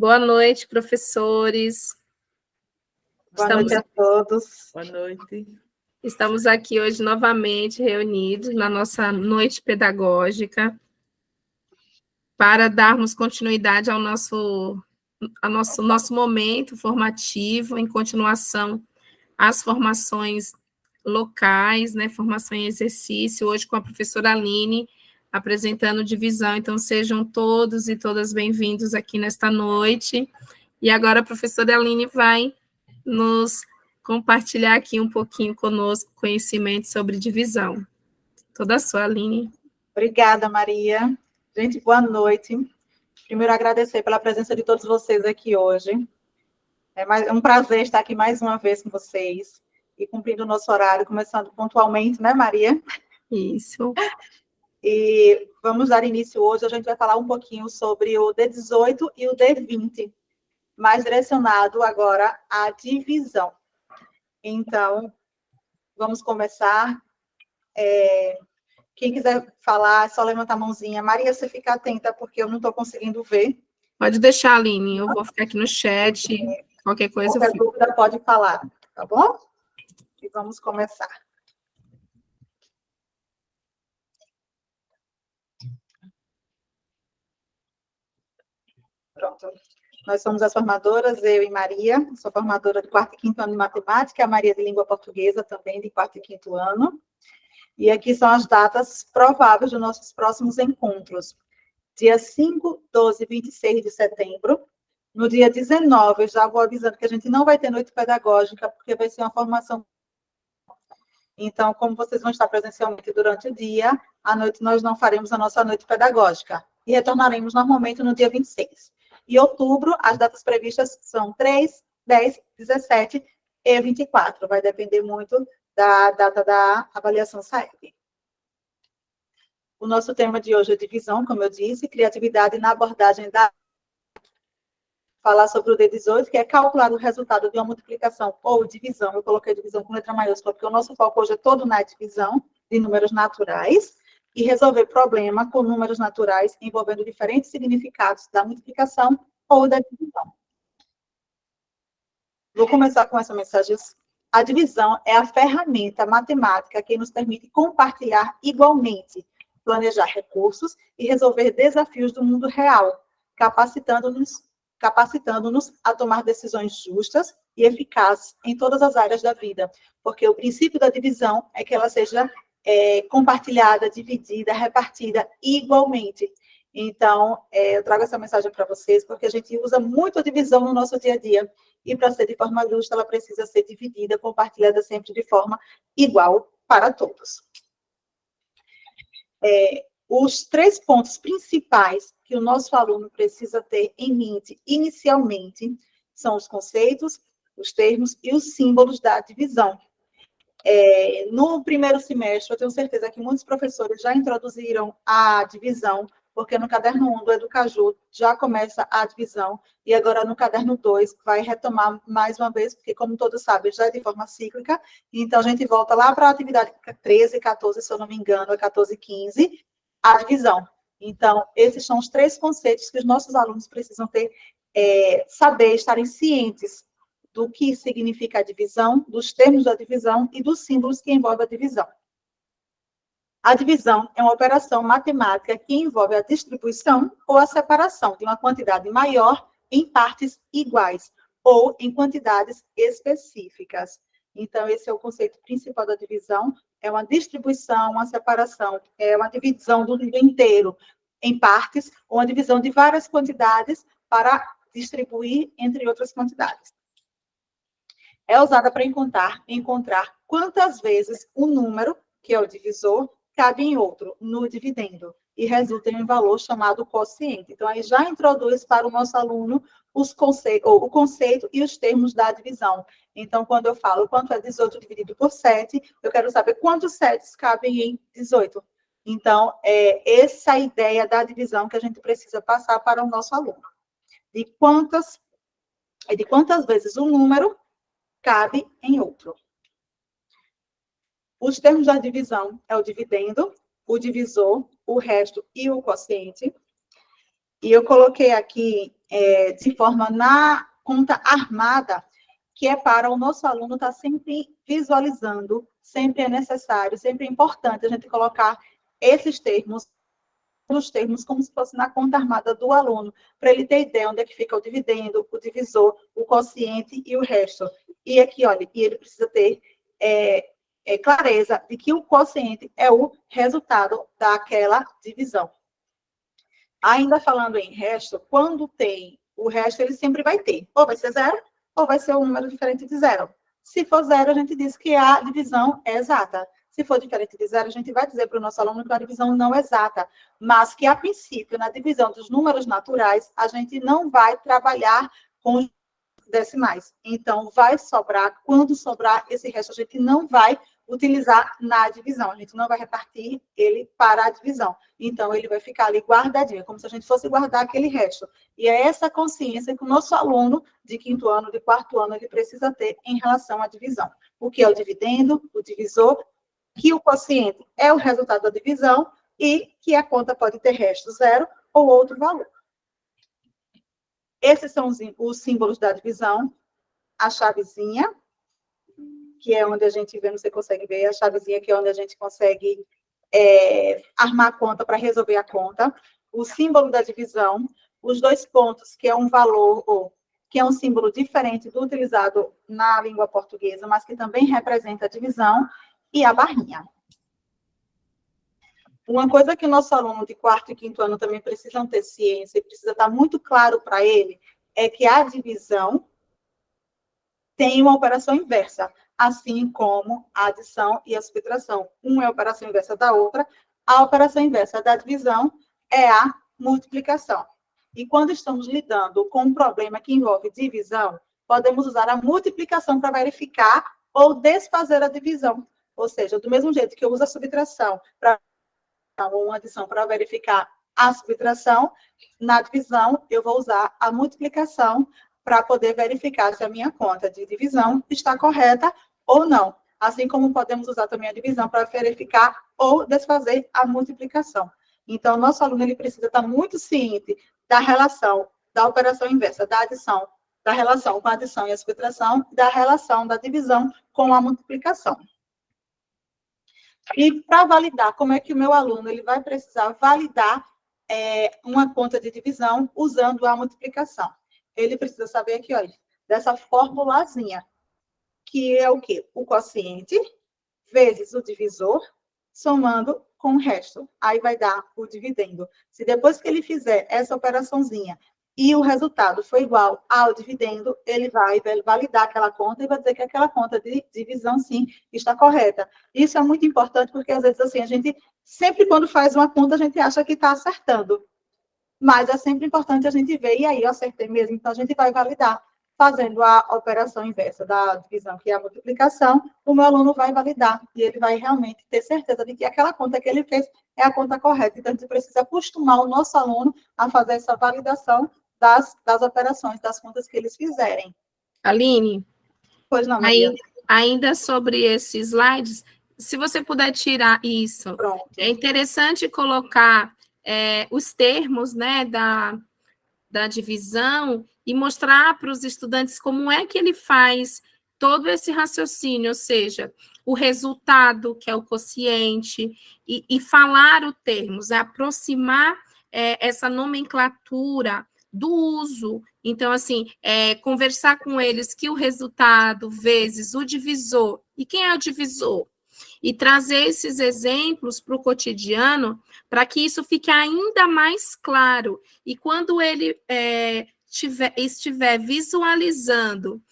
Boa noite, professores. Boa noite a todos. Boa noite. Estamos aqui hoje novamente reunidos na nossa noite pedagógica para darmos continuidade ao nosso momento formativo, em continuação às formações locais, né, formação em exercício, hoje com a professora Aline, apresentando divisão. Então, sejam todos e todas bem-vindos aqui nesta noite. E agora a professora Aline vai nos compartilhar aqui um pouquinho conosco conhecimento sobre divisão. Toda sua, Aline. Obrigada, Maria. Gente, boa noite. Primeiro, agradecer pela presença de todos vocês aqui hoje. É um prazer estar aqui mais uma vez com vocês e cumprindo o nosso horário, começando pontualmente, né, Maria? Isso. E vamos dar início hoje. A gente vai falar um pouquinho sobre o D18 e o D20, mais direcionado agora à divisão. Então, vamos começar. Quem quiser falar, é só levantar a mãozinha. Maria, você fica atenta, porque eu não estou conseguindo ver. Pode deixar, Aline. Eu vou ficar aqui no chat. Qualquer coisa Qualquer dúvida pode falar, tá bom? E vamos começar. Pronto. Nós somos as formadoras, eu e Maria. Sou formadora de 4º e 5º ano de matemática, a Maria de língua portuguesa também, de 4º e 5º ano. E aqui são as datas prováveis dos nossos próximos encontros. Dia 5, 12 e 26 de setembro. No dia 19, eu já vou avisando que a gente não vai ter noite pedagógica, porque vai ser uma formação. Então, como vocês vão estar presencialmente durante o dia, à noite nós não faremos a nossa noite pedagógica. E retornaremos normalmente no dia 26. Em outubro, as datas previstas são 3, 10, 17 e 24. Vai depender muito da data da avaliação SAEB. O nosso tema de hoje é divisão, como eu disse, criatividade na abordagem da... Falar sobre o D18, que é calcular o resultado de uma multiplicação ou divisão. Eu coloquei divisão com letra maiúscula, porque o nosso foco hoje é todo na divisão de números naturais, e resolver problema com números naturais envolvendo diferentes significados da multiplicação ou da divisão. Vou começar com essa mensagem. A divisão é a ferramenta matemática que nos permite compartilhar igualmente, planejar recursos e resolver desafios do mundo real, capacitando-nos a tomar decisões justas e eficazes em todas as áreas da vida, porque o princípio da divisão é que ela seja compartilhada, dividida, repartida igualmente. Então, eu trago essa mensagem para vocês, porque a gente usa muito a divisão no nosso dia a dia, e para ser de forma justa, ela precisa ser dividida, compartilhada sempre de forma igual para todos. Os 3 pontos principais que o nosso aluno precisa ter em mente inicialmente são os conceitos, os termos e os símbolos da divisão. No primeiro semestre, eu tenho certeza que muitos professores já introduziram a divisão, porque no caderno 1 do Educaju já começa a divisão, e agora no caderno 2 vai retomar mais uma vez, porque, como todos sabem, já é de forma cíclica, então a gente volta lá para a atividade 13 e 14, se eu não me engano, é 14 e 15, a divisão. Então, esses são os 3 conceitos que os nossos alunos precisam ter, saber, estarem cientes do que significa a divisão, dos termos da divisão e dos símbolos que envolvem a divisão. A divisão é uma operação matemática que envolve a distribuição ou a separação de uma quantidade maior em partes iguais ou em quantidades específicas. Então, esse é o conceito principal da divisão, é uma distribuição, uma separação, é uma divisão do livro inteiro em partes, ou uma divisão de várias quantidades para distribuir entre outras quantidades. É usada para encontrar quantas vezes um número, que é o divisor, cabe em outro, no dividendo, e resulta em um valor chamado quociente. Então, aí já introduz para o nosso aluno o conceito e os termos da divisão. Então, quando eu falo quanto é 18 dividido por 7, eu quero saber quantos 7 cabem em 18. Então, essa é a ideia da divisão que a gente precisa passar para o nosso aluno. De quantas vezes um número cabe em outro. Os termos da divisão é o dividendo, o divisor, o resto e o quociente. E eu coloquei aqui, de forma na conta armada, que é para o nosso aluno estar sempre visualizando, sempre é necessário, sempre é importante a gente colocar esses termos, os termos como se fosse na conta armada do aluno, para ele ter ideia onde é que fica o dividendo, o divisor, o quociente e o resto. E aqui, olha, e ele precisa ter clareza de que o quociente é o resultado daquela divisão. Ainda falando em resto, quando tem o resto, ele sempre vai ter. Ou vai ser zero, ou vai ser um número diferente de zero. Se for zero, a gente diz que a divisão é exata. Se for diferente de zero, a gente vai dizer para o nosso aluno que a divisão não é exata, mas que, a princípio, na divisão dos números naturais, a gente não vai trabalhar com decimais. Então, vai sobrar, quando sobrar esse resto, a gente não vai utilizar na divisão, a gente não vai repartir ele para a divisão. Então, ele vai ficar ali guardadinho, como se a gente fosse guardar aquele resto. E é essa consciência que o nosso aluno de quinto ano, de quarto ano, ele precisa ter em relação à divisão. O que é o dividendo, o divisor, que o quociente é o resultado da divisão e que a conta pode ter resto zero ou outro valor. Esses são os símbolos da divisão, a chavezinha, que é onde a gente vê, você consegue ver, a chavezinha que é onde a gente consegue armar a conta para resolver a conta, o símbolo da divisão, os dois pontos, que é um valor, que é um símbolo diferente do utilizado na língua portuguesa, mas que também representa a divisão, e a barrinha. Uma coisa que o nosso aluno de quarto e quinto ano também precisam ter ciência, e precisa estar muito claro para ele, é que a divisão tem uma operação inversa, assim como a adição e a subtração. Uma é a operação inversa da outra, a operação inversa da divisão é a multiplicação. E quando estamos lidando com um problema que envolve divisão, podemos usar a multiplicação para verificar ou desfazer a divisão. Ou seja, do mesmo jeito que eu uso a subtração para uma adição para verificar a subtração, na divisão eu vou usar a multiplicação para poder verificar se a minha conta de divisão está correta ou não. Assim como podemos usar também a divisão para verificar ou desfazer a multiplicação. Então, nosso aluno ele precisa estar muito ciente da relação da operação inversa, da adição, da relação com a adição e a subtração, da relação da divisão com a multiplicação. E para validar, como é que o meu aluno ele vai precisar validar uma conta de divisão usando a multiplicação? Ele precisa saber aqui, olha, dessa formulazinha, que é o quê? O quociente vezes o divisor, somando com o resto. Aí vai dar o dividendo. Se depois que ele fizer essa operaçãozinha e o resultado for igual ao dividendo, ele vai validar aquela conta e vai dizer que aquela conta de divisão, sim, está correta. Isso é muito importante, porque, às vezes, assim, a gente, sempre quando faz uma conta, a gente acha que está acertando. Mas é sempre importante a gente ver, e aí eu acertei mesmo, então a gente vai validar. Fazendo a operação inversa da divisão, que é a multiplicação, o meu aluno vai validar, e ele vai realmente ter certeza de que aquela conta que ele fez é a conta correta. Então, a gente precisa acostumar o nosso aluno a fazer essa validação das operações, das contas que eles fizerem. Aline, Pois não, Maria. Ainda sobre esses slides, se você puder tirar isso, Pronto. É interessante colocar os termos, né, da divisão e mostrar para os estudantes como é que ele faz todo esse raciocínio, ou seja, o resultado, que é o quociente, e falar os termos, aproximar essa nomenclatura do uso. Então, assim, conversar com eles que o resultado vezes o divisor. E quem é o divisor? E trazer esses exemplos para o cotidiano, para que isso fique ainda mais claro. E quando ele estiver visualizando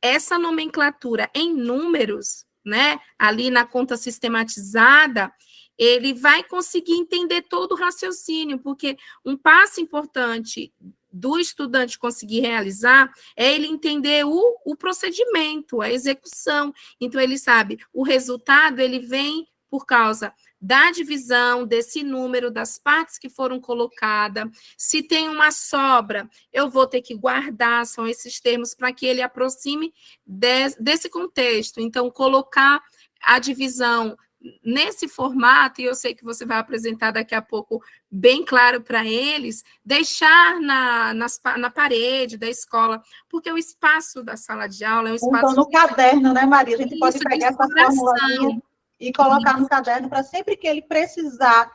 essa nomenclatura em números, né, ali na conta sistematizada, ele vai conseguir entender todo o raciocínio, porque um passo importante do estudante conseguir realizar é ele entender o procedimento, a execução. Então, ele sabe, o resultado, ele vem por causa da divisão, desse número, das partes que foram colocadas. Se tem uma sobra, eu vou ter que guardar, são esses termos, para que ele aproxime desse contexto. Então, colocar a divisão nesse formato, e eu sei que você vai apresentar daqui a pouco bem claro para eles, deixar na parede da escola, porque o espaço da sala de aula é um espaço... Então, no caderno, né, Maria? A gente pode pegar essa formulazinha e colocar no caderno para sempre que ele precisar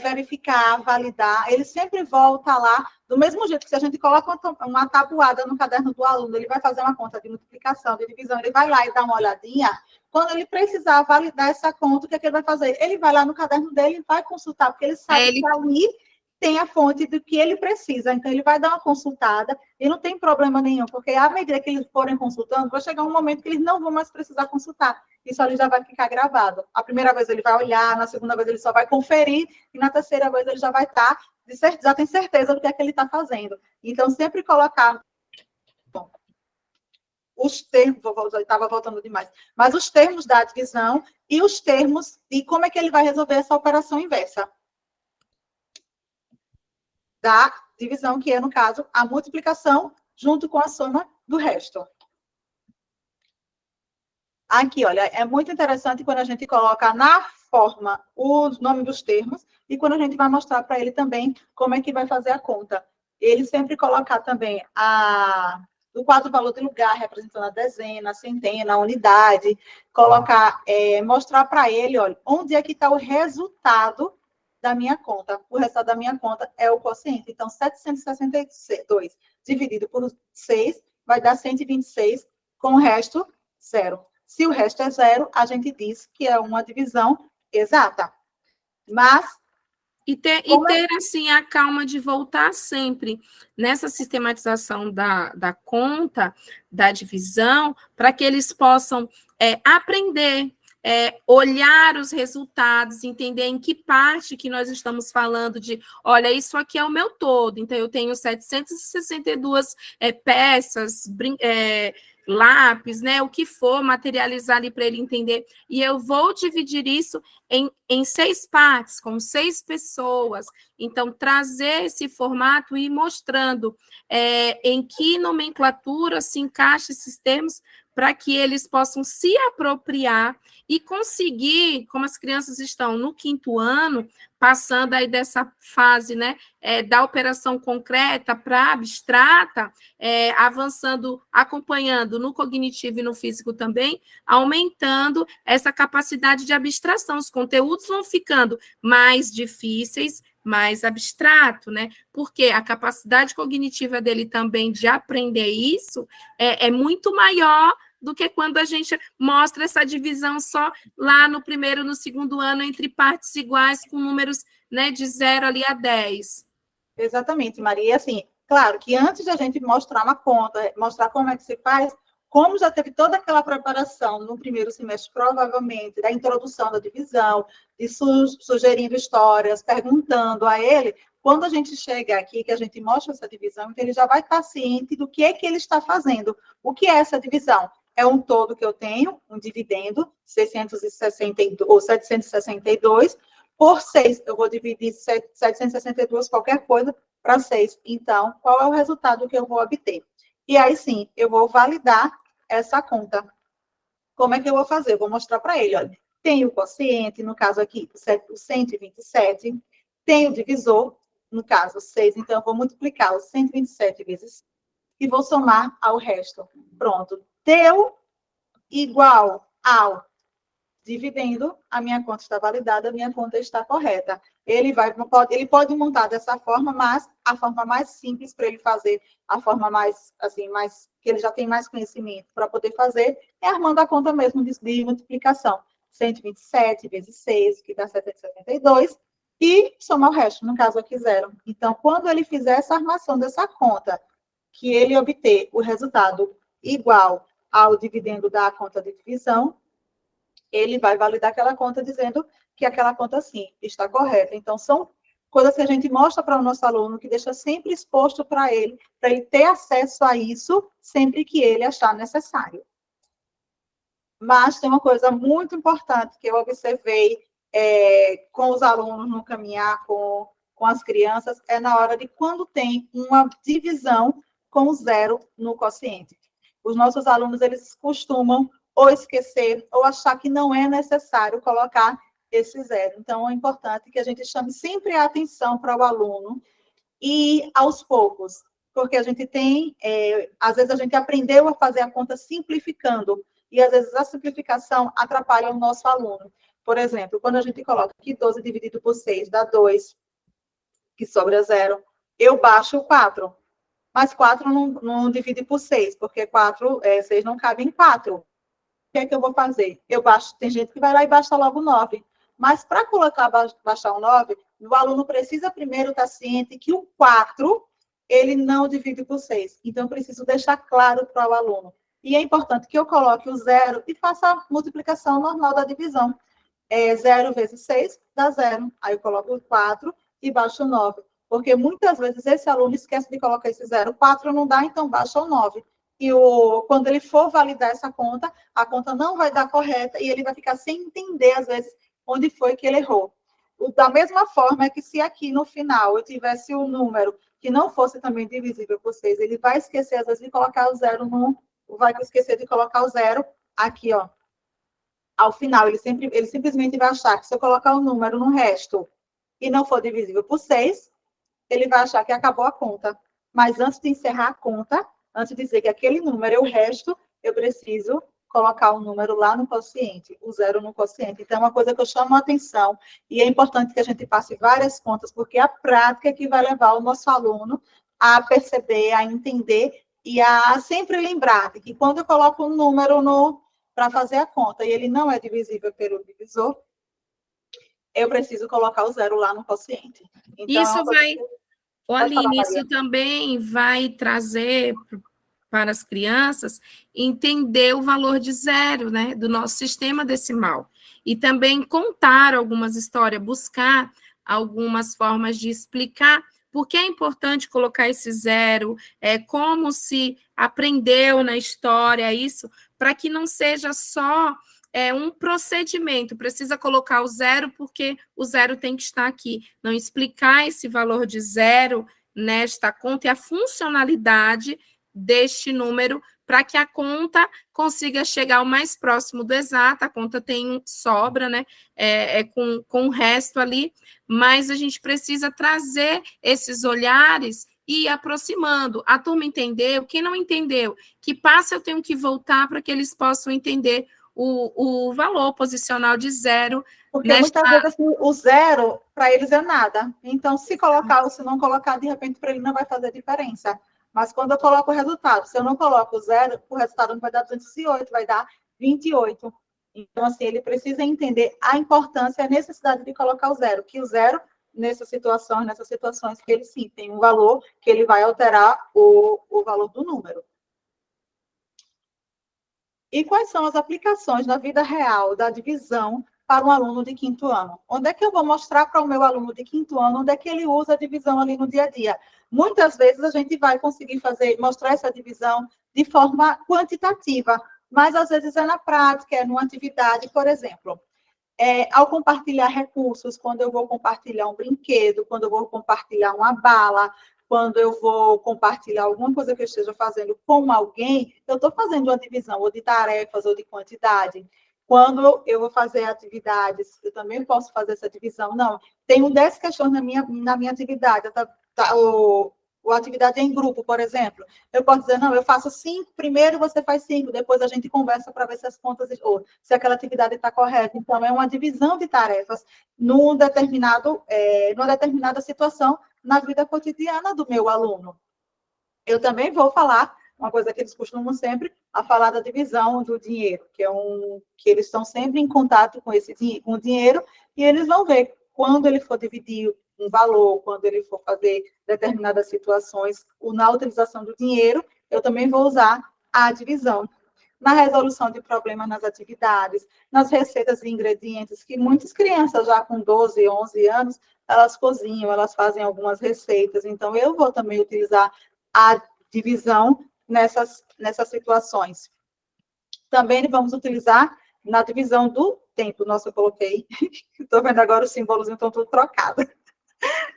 verificar, validar, ele sempre volta lá, do mesmo jeito que se a gente coloca uma tabuada no caderno do aluno, ele vai fazer uma conta de multiplicação, de divisão, ele vai lá e dá uma olhadinha, quando ele precisar validar essa conta, o que é que ele vai fazer? Ele vai lá no caderno dele e vai consultar, porque ele sabe que ali tem a fonte do que ele precisa, então ele vai dar uma consultada, e não tem problema nenhum, porque à medida que eles forem consultando, vai chegar um momento que eles não vão mais precisar consultar, isso ali já vai ficar gravado. A primeira vez ele vai olhar, na segunda vez ele só vai conferir, e na terceira vez ele já vai estar, já tem certeza do que é que ele está fazendo. Então, sempre colocar... Bom, os termos, estava voltando demais, mas os termos da divisão e os termos de como é que ele vai resolver essa operação inversa da divisão, que é, no caso, a multiplicação junto com a soma do resto. Aqui, olha, é muito interessante quando a gente coloca na forma o nome dos termos e quando a gente vai mostrar para ele também como é que vai fazer a conta. Ele sempre colocar também o quadro valor de lugar, representando a dezena, a centena, a unidade, colocar, mostrar para ele, olha, onde é que está o resultado da minha conta. O resultado da minha conta é o quociente. Então, 762 dividido por 6 vai dar 126, com o resto, 0. Se o resto é 0, a gente diz que é uma divisão exata. Mas... E ter assim, a calma de voltar sempre nessa sistematização da conta, da divisão, para que eles possam aprender, olhar os resultados, entender em que parte que nós estamos falando de, olha, isso aqui é o meu todo, então eu tenho 762 peças, lápis, né, o que for, materializar ali para ele entender, e eu vou dividir isso em 6 partes, com 6 pessoas, então trazer esse formato e ir mostrando em que nomenclatura se encaixa esses termos, para que eles possam se apropriar e conseguir, como as crianças estão no 5º ano, passando aí dessa fase, né, da operação concreta para abstrata, avançando, acompanhando no cognitivo e no físico também, aumentando essa capacidade de abstração. Os conteúdos vão ficando mais difíceis, mais abstrato, né? Porque a capacidade cognitiva dele também de aprender isso é muito maior do que quando a gente mostra essa divisão só lá no 1º, no 2º ano, entre partes iguais, com números, né, de 0 ali a 10. Exatamente, Maria. Assim, claro que antes de a gente mostrar uma conta, mostrar como é que se faz, como já teve toda aquela preparação no 1º semestre, provavelmente, da introdução da divisão, de sugerindo histórias, perguntando a ele, quando a gente chega aqui, que a gente mostra essa divisão, então ele já vai estar ciente do que é que ele está fazendo. O que é essa divisão? É um todo que eu tenho, um dividendo, 762, por 6. Eu vou dividir 762, qualquer coisa, para 6. Então, qual é o resultado que eu vou obter? E aí, sim, eu vou validar essa conta. Como é que eu vou fazer? Eu vou mostrar para ele, olha, tem o quociente, no caso aqui, o 127, tem o divisor, no caso, 6, então eu vou multiplicar o 127 vezes 6 e vou somar ao resto. Pronto. Deu igual ao dividendo, a minha conta está validada, a minha conta está correta. Ele pode montar dessa forma, mas a forma mais simples para ele fazer, a forma mais, assim, que ele já tem mais conhecimento para poder fazer, é armando a conta mesmo de multiplicação. 127 vezes 6, que dá 772, e somar o resto, no caso aqui 0. Então, quando ele fizer essa armação dessa conta, que ele obter o resultado igual ao dividendo da conta de divisão, ele vai validar aquela conta dizendo que aquela conta, sim, está correta. Então, são coisas que a gente mostra para o nosso aluno, que deixa sempre exposto para ele ter acesso a isso sempre que ele achar necessário. Mas tem uma coisa muito importante que eu observei com os alunos no caminhar com as crianças, é na hora de quando tem uma divisão com 0 no quociente. Os nossos alunos, eles costumam ou esquecer, ou achar que não é necessário colocar esse zero. Então, é importante que a gente chame sempre a atenção para o aluno e, aos poucos, porque a gente tem, às vezes a gente aprendeu a fazer a conta simplificando, e às vezes a simplificação atrapalha o nosso aluno. Por exemplo, quando a gente coloca que 12 dividido por 6 dá 2, que sobra 0, eu baixo o 4. Mas 4 não divide por 6, porque 6 não cabe em 4. O que é que eu vou fazer? Eu baixo, tem gente que vai lá e baixa logo 9. Mas para baixar o 9, o aluno precisa primeiro estar ciente que o 4, ele não divide por 6. Então, eu preciso deixar claro para o aluno. E é importante que eu coloque o 0 e faça a multiplicação normal da divisão. 0 vezes 6 dá 0. Aí eu coloco o 4 e baixo o 9. Porque muitas vezes esse aluno esquece de colocar esse 0. 4 não dá, então baixa o 9. E quando ele for validar essa conta, a conta não vai dar correta e ele vai ficar sem entender, às vezes, onde foi que ele errou. Da mesma forma que se aqui no final eu tivesse um número que não fosse também divisível por 6, ele vai esquecer, às vezes, de colocar o 0 vai esquecer de colocar o 0 aqui, ó. Ao final, ele simplesmente vai achar que se eu colocar o número no resto e não for divisível por 6, ele vai achar que acabou a conta. Mas antes de encerrar a conta, antes de dizer que aquele número é o resto, eu preciso colocar o número lá no quociente, o 0 no quociente. Então, é uma coisa que eu chamo a atenção, e é importante que a gente passe várias contas, porque é a prática que vai levar o nosso aluno a perceber, a entender, e a sempre lembrar de que quando eu coloco um número para fazer a conta, e ele não é divisível pelo divisor, eu preciso colocar o 0 lá no quociente. Então, isso vai... Aline, Maria. isso também vai trazer para as crianças entender o valor de 0, né, do nosso sistema decimal. E também contar algumas histórias, buscar algumas formas de explicar por que é importante colocar esse 0, como se aprendeu na história isso, para que não seja só um procedimento, precisa colocar o 0 porque o 0 tem que estar aqui. Não explicar esse valor de 0 nesta conta e a funcionalidade deste número para que a conta consiga chegar o mais próximo do exato. A conta tem sobra, né? Com o resto ali, mas a gente precisa trazer esses olhares e ir aproximando. A turma entendeu, quem não entendeu, que passo eu tenho que voltar para que eles possam entender o valor posicional de 0. Porque muitas vezes assim, o 0, para eles, é nada. Então, se colocar ou se não colocar, de repente, para ele não vai fazer diferença. Mas quando eu coloco o resultado, se eu não coloco o 0, o resultado não vai dar 208, vai dar 28. Então, assim, ele precisa entender a importância, a necessidade de colocar o 0, que o 0, nessas situações, ele sim tem um valor que ele vai alterar o valor do número. E quais são as aplicações na vida real da divisão para um aluno de 5º ano? Onde é que eu vou mostrar para o meu aluno de 5º ano onde é que ele usa a divisão ali no dia a dia? Muitas vezes a gente vai conseguir mostrar essa divisão de forma quantitativa, mas às vezes é na prática, é numa atividade, por exemplo. Ao compartilhar recursos, quando eu vou compartilhar um brinquedo, quando eu vou compartilhar uma bala, quando eu vou compartilhar alguma coisa que eu esteja fazendo com alguém, eu estou fazendo uma divisão, ou de tarefas, ou de quantidade. Quando eu vou fazer atividades, eu também posso fazer essa divisão. Não, tenho 10 questões na minha atividade, a atividade é em grupo, por exemplo. Eu posso dizer, não, eu faço 5, primeiro você faz 5, depois a gente conversa para ver se as contas, ou se aquela atividade está correta. Então, é uma divisão de tarefas numa determinada situação na vida cotidiana do meu aluno. Eu também vou falar, uma coisa que eles costumam sempre, a falar da divisão do dinheiro, que eles estão sempre em contato com o dinheiro, e eles vão ver quando ele for dividir um valor, quando ele for fazer determinadas situações, na utilização do dinheiro, eu também vou usar a divisão. Na resolução de problemas nas atividades, nas receitas e ingredientes, que muitas crianças já com 12, 11 anos, elas cozinham, elas fazem algumas receitas, então eu vou também utilizar a divisão nessas situações. Também vamos utilizar na divisão do tempo. Nossa, eu coloquei, estou vendo agora os símbolos, então tudo trocado.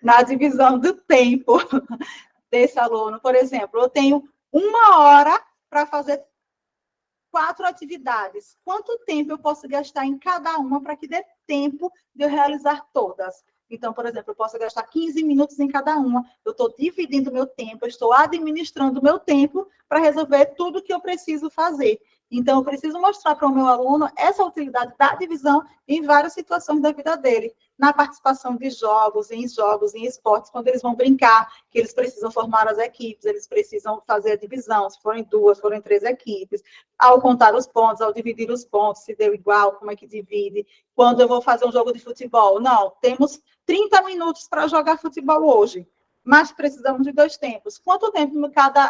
Na divisão do tempo desse aluno, por exemplo, eu tenho 1 hora para fazer 4 atividades. Quanto tempo eu posso gastar em cada uma para que dê tempo de eu realizar todas? Então, por exemplo, eu posso gastar 15 minutos em cada uma. Eu estou dividindo o meu tempo, eu estou administrando o meu tempo para resolver tudo que eu preciso fazer. Então, eu preciso mostrar para o meu aluno essa utilidade da divisão em várias situações da vida dele. Na participação de jogos, em esportes, quando eles vão brincar, que eles precisam formar as equipes, eles precisam fazer a divisão, se forem 2, forem 3 equipes. Ao contar os pontos, ao dividir os pontos, se deu igual, como é que divide. Quando eu vou fazer um jogo de futebol, não, temos 30 minutos para jogar futebol hoje, mas precisamos de 2 tempos. Quanto tempo cada...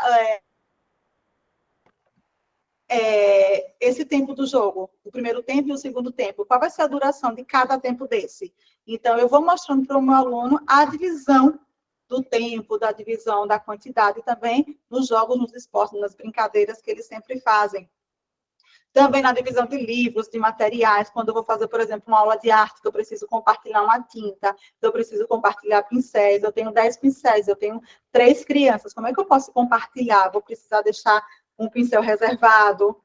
esse tempo do jogo, o primeiro tempo e o segundo tempo, qual vai ser a duração de cada tempo desse? Então, eu vou mostrando para o meu aluno a divisão do tempo, da divisão da quantidade também nos jogos, nos esportes, nas brincadeiras que eles sempre fazem. Também na divisão de livros, de materiais, quando eu vou fazer, por exemplo, uma aula de arte, que eu preciso compartilhar uma tinta, eu preciso compartilhar pincéis, eu tenho 10 pincéis, eu tenho 3 crianças, como é que eu posso compartilhar? Vou precisar deixar um pincel reservado,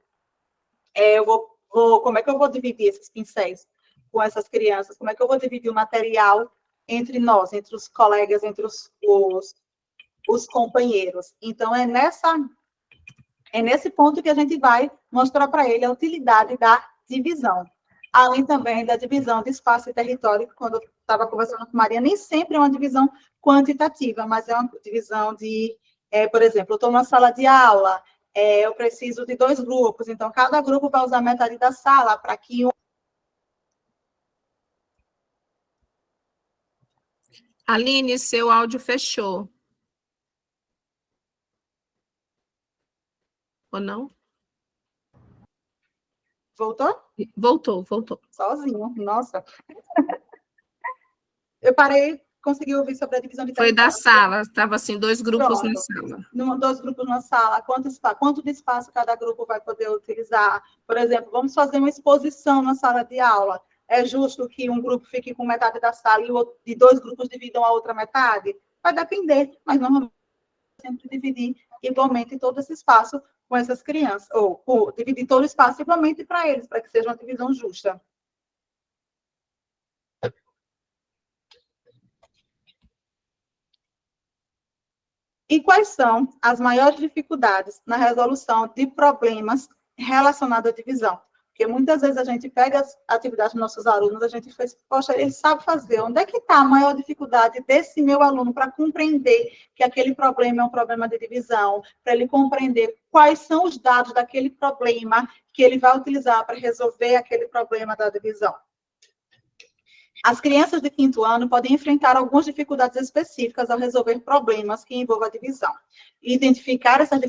como é que eu vou dividir esses pincéis com essas crianças? Como é que eu vou dividir o material entre nós, entre os colegas, entre os companheiros? Então, é nesse ponto que a gente vai mostrar para ele a utilidade da divisão. Além também da divisão de espaço e território, que quando eu estava conversando com Maria, nem sempre é uma divisão quantitativa, mas é uma divisão de, por exemplo, eu estou numa sala de aula, eu preciso de 2 grupos, então cada grupo vai usar metade da sala para que... Aline, seu áudio fechou. Ou não? Voltou? Voltou. Sozinho, nossa. Eu parei, consegui ouvir sobre a divisão de Foi da território. sala, estava assim, 2 grupos na Pronto. sala. 2 grupos na sala, quanto de espaço cada grupo vai poder utilizar? Por exemplo, vamos fazer uma exposição na sala de aula. É justo que um grupo fique com metade da sala e 2 grupos dividam a outra metade? Vai depender, mas normalmente sempre dividir igualmente todo esse espaço com essas crianças, ou dividir todo o espaço igualmente para eles, para que seja uma divisão justa. E quais são as maiores dificuldades na resolução de problemas relacionados à divisão? Porque muitas vezes a gente pega as atividades dos nossos alunos, a gente faz, poxa, ele sabe fazer. Onde é que está a maior dificuldade desse meu aluno para compreender que aquele problema é um problema de divisão, para ele compreender quais são os dados daquele problema que ele vai utilizar para resolver aquele problema da divisão? As crianças de 5º ano podem enfrentar algumas dificuldades específicas ao resolver problemas que envolvam a divisão. Identificar essas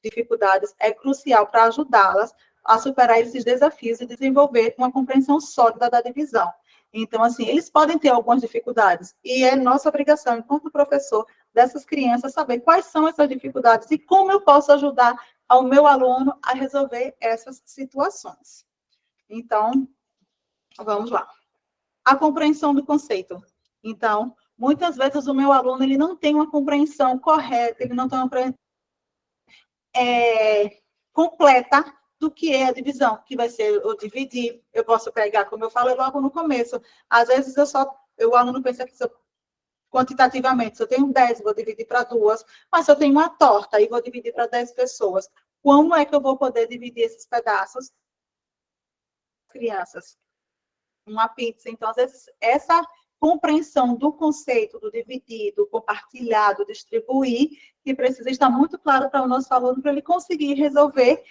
dificuldades é crucial para ajudá-las a superar esses desafios e desenvolver uma compreensão sólida da divisão. Então, assim, eles podem ter algumas dificuldades, e é nossa obrigação, enquanto professor, dessas crianças, saber quais são essas dificuldades e como eu posso ajudar ao meu aluno a resolver essas situações. Então, vamos lá. A compreensão do conceito. Então, muitas vezes o meu aluno ele não tem uma compreensão correta, ele não tem uma compreensão completa do que é a divisão, que vai ser o dividir. Eu posso pegar, como eu falei logo no começo, às vezes o aluno pensa que quantitativamente, se eu tenho 10, vou dividir para 2, mas se eu tenho uma torta e vou dividir para 10 pessoas, como é que eu vou poder dividir esses pedaços? Crianças. Uma pizza. Então, às vezes, essa compreensão do conceito do dividir, do compartilhar, do distribuir, que precisa estar muito claro para o nosso aluno, para ele conseguir resolver,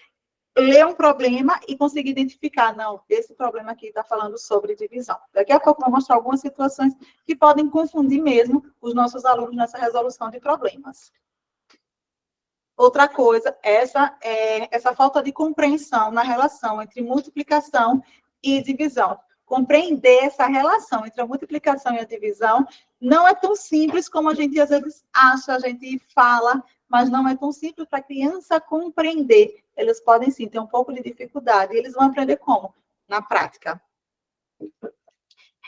ler um problema e conseguir identificar, não, esse problema aqui está falando sobre divisão. Daqui a pouco eu vou mostrar algumas situações que podem confundir mesmo os nossos alunos nessa resolução de problemas. Outra coisa, essa falta de compreensão na relação entre multiplicação e divisão. Compreender essa relação entre a multiplicação e a divisão não é tão simples como a gente às vezes acha, a gente fala, mas não é tão simples para a criança compreender. Eles podem sim ter um pouco de dificuldade, e eles vão aprender como? Na prática.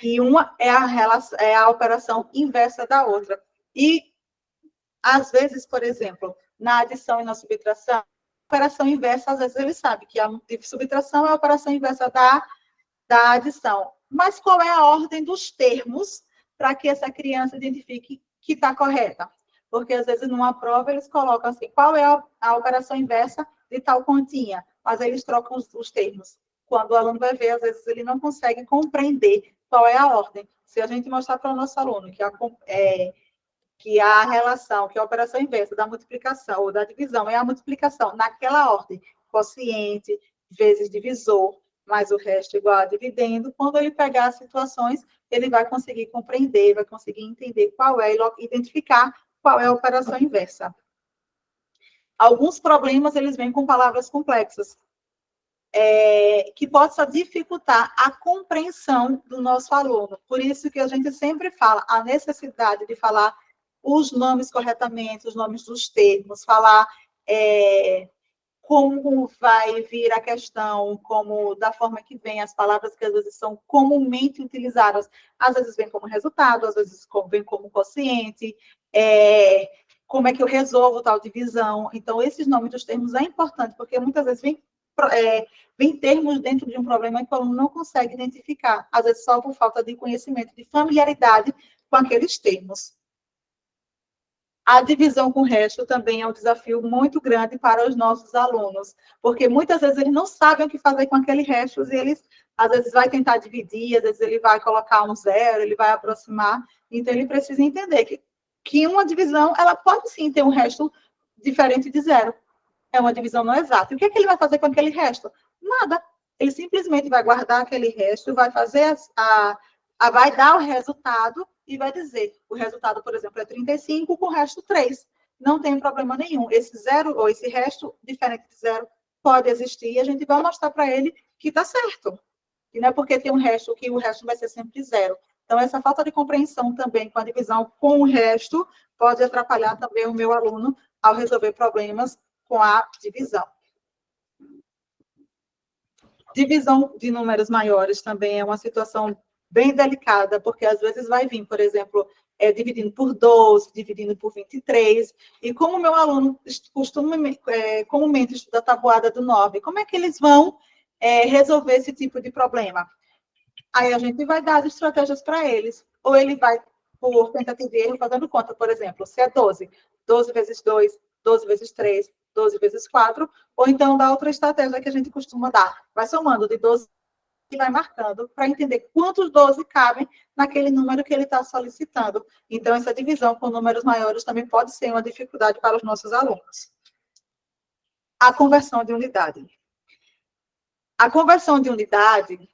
E uma é a operação inversa da outra. E, às vezes, por exemplo, na adição e na subtração, operação inversa, às vezes ele sabe que a subtração é a operação inversa da adição. Mas qual é a ordem dos termos para que essa criança identifique que está correta? Porque, às vezes, numa prova, eles colocam assim, qual é a operação inversa de tal continha? Mas eles trocam os termos. Quando o aluno vai ver, às vezes, ele não consegue compreender qual é a ordem. Se a gente mostrar para o nosso aluno que a relação, que a operação inversa da multiplicação ou da divisão é a multiplicação naquela ordem, quociente vezes divisor, mais o resto igual a dividendo, quando ele pegar as situações, ele vai conseguir compreender, vai conseguir entender qual é, identificar qual é a operação inversa. Alguns problemas, eles vêm com palavras complexas, que possa dificultar a compreensão do nosso aluno. Por isso que a gente sempre fala a necessidade de falar os nomes corretamente, os nomes dos termos, falar como vai vir a questão, como da forma que vem as palavras que às vezes são comumente utilizadas, às vezes vem como resultado, às vezes vem como quociente, como é que eu resolvo tal divisão. Então, esses nomes dos termos é importante, porque muitas vezes vem termos dentro de um problema que o aluno não consegue identificar, às vezes só por falta de conhecimento, de familiaridade com aqueles termos. A divisão com o resto também é um desafio muito grande para os nossos alunos, porque muitas vezes eles não sabem o que fazer com aquele resto, e eles, às vezes, vai tentar dividir, às vezes ele vai colocar um zero, ele vai aproximar, então ele precisa entender que uma divisão, ela pode sim ter um resto diferente de zero, é uma divisão não exata. E o que é que ele vai fazer com aquele resto? Nada, ele simplesmente vai guardar aquele resto, vai fazer vai dar o resultado e vai dizer, o resultado, por exemplo, é 35, com o resto 3. Não tem problema nenhum. Esse zero, ou esse resto diferente de zero, pode existir, e a gente vai mostrar para ele que está certo. E não é porque tem um resto que o resto vai ser sempre zero. Então, essa falta de compreensão também com a divisão com o resto pode atrapalhar também o meu aluno ao resolver problemas com a divisão. Divisão de números maiores também é uma situação bem delicada, porque às vezes vai vir, por exemplo, dividindo por 12, dividindo por 23, e como o meu aluno comumente estuda a tabuada do 9, como é que eles vão resolver esse tipo de problema? Aí a gente vai dar as estratégias para eles, ou ele vai, por tentativa e erro, fazendo conta, por exemplo, se é 12, 12 vezes 2, 12 vezes 3, 12 vezes 4, ou então dá outra estratégia que a gente costuma dar, vai somando de 12 e vai marcando para entender quantos 12 cabem naquele número que ele está solicitando. Então, essa divisão com números maiores também pode ser uma dificuldade para os nossos alunos. A conversão de unidade. A conversão de unidade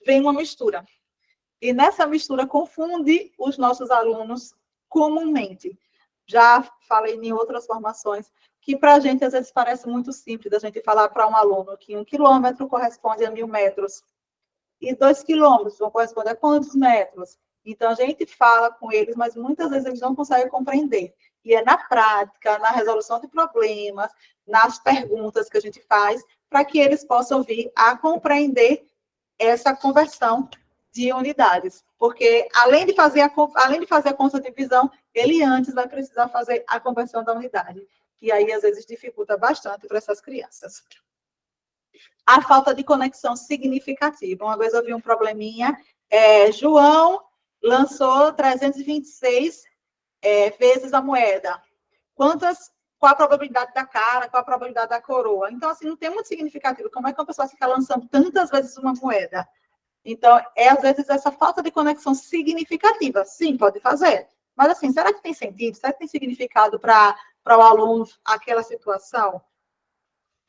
vem uma mistura. E nessa mistura confunde os nossos alunos comumente. Já falei em outras formações que para a gente às vezes parece muito simples a gente falar para um aluno que 1 quilômetro corresponde a 1.000 metros e 2 quilômetros vão corresponder a quantos metros? Então, a gente fala com eles, mas muitas vezes eles não conseguem compreender. E é na prática, na resolução de problemas, nas perguntas que a gente faz, para que eles possam vir a compreender essa conversão de unidades. Porque, além de fazer a conta de divisão, ele antes vai precisar fazer a conversão da unidade. E aí, às vezes, dificulta bastante para essas crianças. A falta de conexão significativa. Uma vez eu vi um probleminha, João lançou 326 vezes a moeda. Qual a probabilidade da cara, qual a probabilidade da coroa? Então, assim, não tem muito significativo. Como é que uma pessoa fica lançando tantas vezes uma moeda? Então, às vezes, essa falta de conexão significativa. Sim, pode fazer. Mas, assim, será que tem sentido? Será que tem significado para o aluno aquela situação?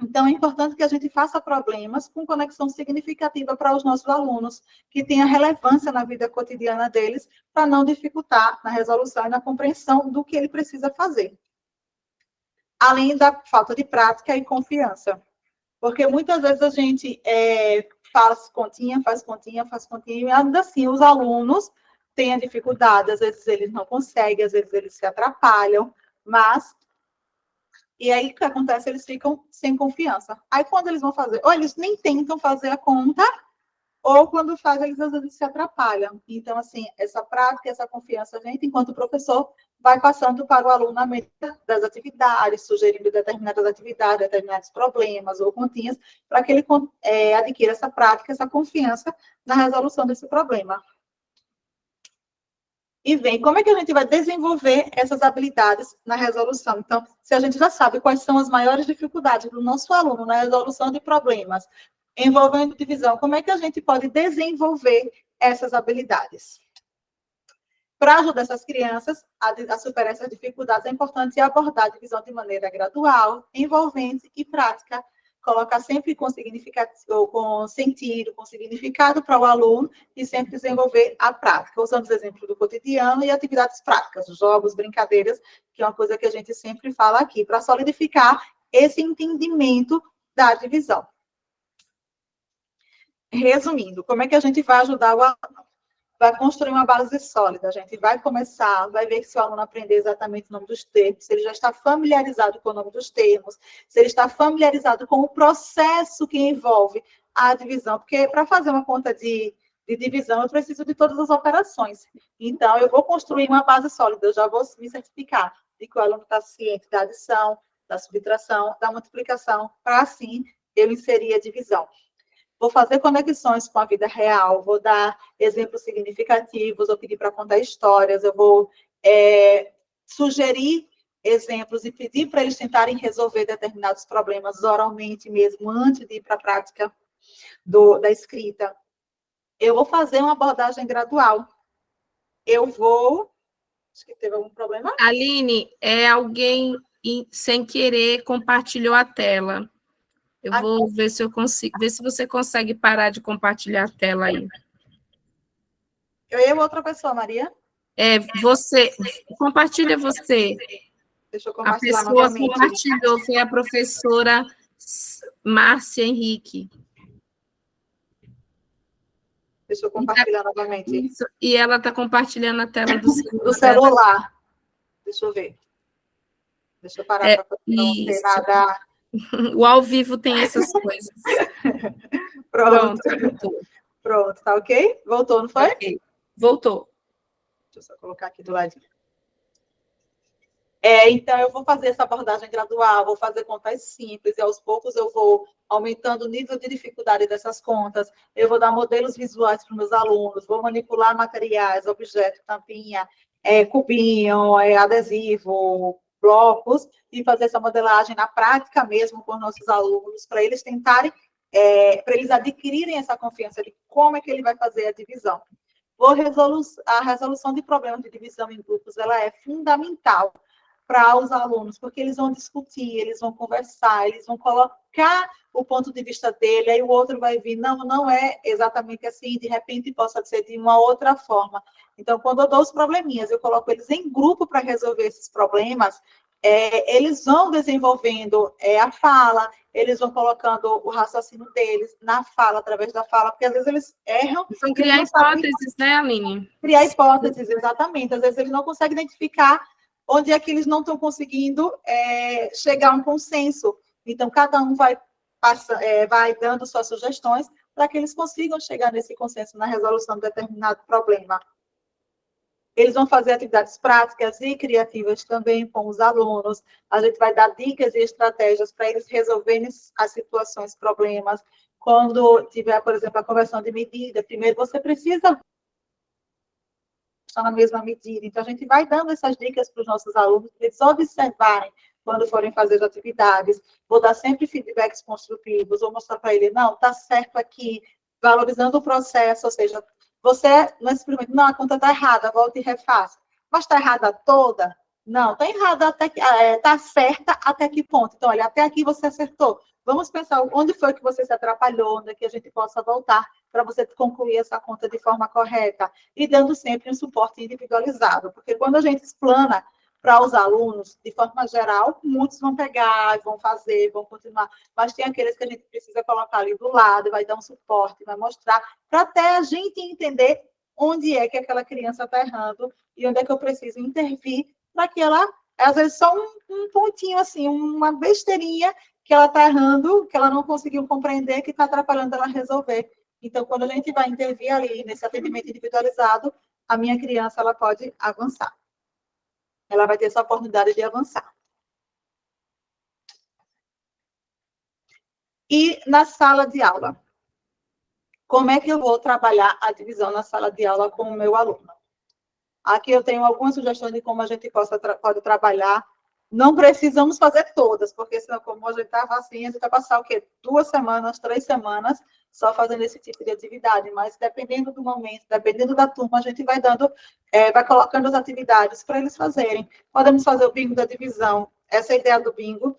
Então, é importante que a gente faça problemas com conexão significativa para os nossos alunos, que tenha relevância na vida cotidiana deles, para não dificultar na resolução e na compreensão do que ele precisa fazer. Além da falta de prática e confiança. Porque muitas vezes a gente faz continha, e ainda assim os alunos têm a dificuldade, às vezes eles não conseguem, às vezes eles se atrapalham, mas... E aí, o que acontece? Eles ficam sem confiança. Aí, quando eles vão fazer, ou eles nem tentam fazer a conta, ou quando fazem, eles às vezes se atrapalham. Então, assim, essa prática, essa confiança, a gente, enquanto professor, vai passando para o aluno a medida das atividades, sugerindo determinadas atividades, determinados problemas ou continhas, para que ele adquira essa prática, essa confiança na resolução desse problema. E vem, como é que a gente vai desenvolver essas habilidades na resolução? Então, se a gente já sabe quais são as maiores dificuldades do nosso aluno na resolução de problemas envolvendo divisão, como é que a gente pode desenvolver essas habilidades? Para ajudar essas crianças a superar essas dificuldades, é importante abordar a divisão de maneira gradual, envolvente e prática. Colocar sempre com significado, com sentido, com significado para o aluno e sempre desenvolver a prática, usando os exemplos do cotidiano e atividades práticas, jogos, brincadeiras, que é uma coisa que a gente sempre fala aqui, para solidificar esse entendimento da divisão. Resumindo, como é que a gente vai ajudar o aluno? Vai construir uma base sólida. A gente vai começar, vai ver se o aluno aprender exatamente o nome dos termos, se ele já está familiarizado com o nome dos termos, se ele está familiarizado com o processo que envolve a divisão, porque para fazer uma conta de divisão, eu preciso de todas as operações. Então, eu vou construir uma base sólida, eu já vou me certificar de que o aluno está ciente da adição, da subtração, da multiplicação, para assim eu inserir a divisão. Vou fazer conexões com a vida real, vou dar exemplos significativos, vou pedir para contar histórias, eu vou sugerir exemplos e pedir para eles tentarem resolver determinados problemas oralmente mesmo, antes de ir para a prática da escrita. Eu vou fazer uma abordagem gradual. Eu vou... Acho que teve algum problema. Aline, alguém sem querer compartilhou a tela. Eu vou ver se eu consigo, ver se você consegue parar de compartilhar a tela aí. Eu outra pessoa, Maria? Você, compartilha você. Deixa eu compartilhar a pessoa novamente. Compartilhou, foi a professora Márcia Henrique. Deixa eu compartilhar novamente. Isso, e ela está compartilhando a tela do celular. Do celular. Deixa eu ver. Deixa eu parar para não ter nada... O ao vivo tem essas coisas. Pronto. Pronto, tá ok? Voltou, não foi? Okay. Voltou. Deixa eu só colocar aqui do ladinho. Então, eu vou fazer essa abordagem gradual, vou fazer contas simples, e aos poucos eu vou aumentando o nível de dificuldade dessas contas, eu vou dar modelos visuais para os meus alunos, vou manipular materiais, objetos, tampinha, cubinho, adesivo, blocos, e fazer essa modelagem na prática mesmo com os nossos alunos, para eles tentarem, para eles adquirirem essa confiança de como é que ele vai fazer a divisão. A resolução de problemas de divisão em grupos, ela é fundamental para os alunos, porque eles vão discutir, eles vão conversar, eles vão colocar o ponto de vista dele, aí o outro vai vir, não é exatamente assim, de repente possa ser de uma outra forma. Então, quando eu dou os probleminhas, eu coloco eles em grupo para resolver esses problemas, eles vão desenvolvendo a fala, eles vão colocando o raciocínio deles na fala, através da fala, porque às vezes eles erram. Eles vão criar hipóteses, né, Aline? Criar hipóteses, exatamente. Às vezes eles não conseguem identificar onde é que eles não estão conseguindo chegar a um consenso. Então, cada um vai dando suas sugestões para que eles consigam chegar nesse consenso na resolução de determinado problema. Eles vão fazer atividades práticas e criativas também com os alunos. A gente vai dar dicas e estratégias para eles resolverem as situações, problemas. Quando tiver, por exemplo, a conversão de medida, primeiro você precisa estar na mesma medida. Então, a gente vai dando essas dicas para os nossos alunos, para eles observarem quando forem fazer as atividades. Vou dar sempre feedbacks construtivos, vou mostrar para ele, não, está certo aqui, valorizando o processo, ou seja, você, nesse experimento, não, a conta está errada, volta e refaça. Mas está errada toda? Não, está errada até que, está certa até que ponto? Então, olha, até aqui você acertou. Vamos pensar onde foi que você se atrapalhou, onde é que a gente possa voltar para você concluir essa conta de forma correta. E dando sempre um suporte individualizado, porque quando a gente explana para os alunos, de forma geral, muitos vão pegar, vão fazer, vão continuar, mas tem aqueles que a gente precisa colocar ali do lado, vai dar um suporte, vai mostrar, para até a gente entender onde é que aquela criança está errando e onde é que eu preciso intervir para que ela, às vezes, só um pontinho assim, uma besteirinha que ela está errando, que ela não conseguiu compreender, que está atrapalhando ela resolver. Então, quando a gente vai intervir ali nesse atendimento individualizado, a minha criança ela pode avançar. ela vai ter essa oportunidade de avançar. E na sala de aula? Como é que eu vou trabalhar a divisão na sala de aula com o meu aluno? Aqui eu tenho algumas sugestões de como a gente pode trabalhar. Não precisamos fazer todas, porque senão, como a gente estava assim, a gente vai passar o quê? 2 semanas, 3 semanas só fazendo esse tipo de atividade. Mas dependendo do momento, dependendo da turma, a gente vai dando, vai colocando as atividades para eles fazerem. Podemos fazer o bingo da divisão. Essa ideia do bingo